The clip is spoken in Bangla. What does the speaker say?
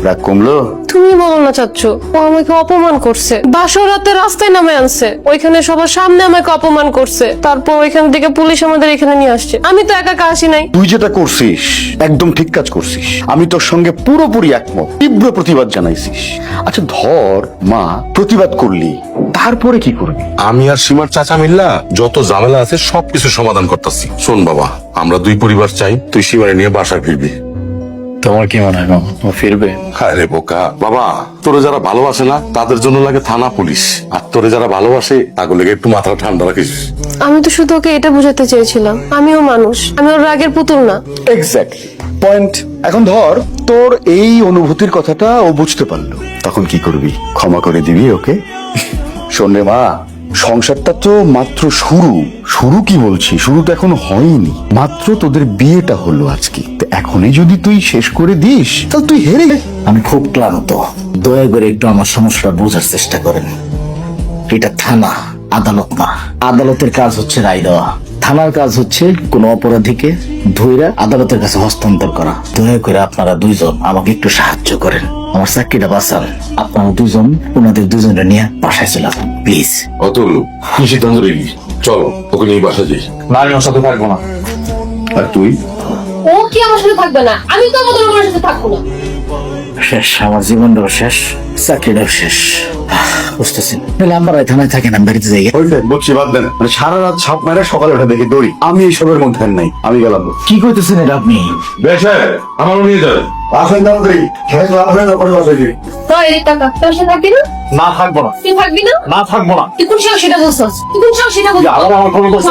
রাগ কমলো? তুমি বলো না চাচ্ছু, ও আমাকে অপমান করছে, বাসর রাতে রাস্তায় নামে আনছে, ওইখানে সবার সামনে আমাকে অপমান করছে, তারপর ওইখান থেকে পুলিশ আমাদের এখানে নিয়ে আসছে। আমি তো একা আসি নাই। তুই যেটা করছিস একদম ঠিক কাজ করছিস, আমি তোর সঙ্গে পুরোপুরি একমত, তীব্র প্রতিবাদ জানাইছিস। আচ্ছা ধর মা প্রতিবাদ করলি, তারপরে কি করবি? আমি আর সীমার চাচা মিল্লা যত ঝামেলা আছে সবকিছু সমাধান করতেছি। শোন বাবা, আমরা দুই পরিবার চাই তুই সীমারে নিয়ে বাসায় ফিরবি। তোমার কি মনে হয় ও ফিরবে? আরে বোকা বাবা, তোরে যারা ভালোবাসে না তাদের জন্য লাগে থানা পুলিশ, আর তোরে যারা ভালোবাসে তাগুলো লেগে একটু মাথা ঠান্ডা রাখিস। আমি তো শুধু ওকে এটা বোঝাতে চেয়েছিলাম, আমিও মানুষ, আমি ওর রাগের পুতুল না। Exactly point. এখন ধর তোর এই অনুভূতির কথাটা ও বুঝতে পারলো, তখন কি করবি? ক্ষমা করে দিবি ওকে? শোন রে মা, সংসারটা তো মাত্র শুরু। শুরু কি বলছি, শুরু তো এখনো হয়নি, মাত্র তোদের বিয়েটা হলো আজকে। তো এখনই যদি তুই শেষ করে দিস তাহলে তুই হেরে। আমি খুব ক্লান্ত, দয়া করে একটু আমার সমস্যাটা বোঝার চেষ্টা করেন। এটা থানা, আদালত না। আদালতের কাজ হচ্ছে রায় দেওয়া, থানার কাজ হচ্ছে কোন অপরাধীকে ধইরা আদালতের কাছে হস্তান্তর করা। দয়া করে আপনারা দুইজন আমাকে একটু সাহায্য করেন, আমার চাকরিটা বাঁচান। আপনারা দুইজন ওনাদের দুজনটা নিয়ে বাসায় চলে আসুন প্লিজ। অতুল, কি সিদ্ধান্ত নিবি? চলো ওকে নিয়ে বাসা যাই। না, আমি ওর সাথে থাকবো না। আর তুই? ও কি আমার সাথে থাকবে না? আমি তো আমাদের ওর সাথে থাকবো না। শেষ, আমার জীবনটাও শেষ, চাকরিটাও শেষ। বুঝতেছেন, তাহলে আমরা থানায় থাকেন, আমি বাড়িতে যাই। বলছি বাদ দেন, মানে সারা রাত সাপ মেরে সকালে উঠে দেখি দৌড়ি। আমি এইসবের মধ্যে আর নাই, আমি গেলাম। কি কইতেছেন এটা আপনি? আমারও নিয়ে যাবে। আসেন তাড়াতাড়ি, খেয়ে লাভ হয় না, পরে বাসায় যাই। তাই এই টাকা তোর সাথে থাকবি না? না থাকবো না, তুই থাকবি না? না থাকবো না। তুই কোন সাহস সেটা বলছস? তুই কোন সাহস সেটা বলছস? আবার আমার কোনো দোষ?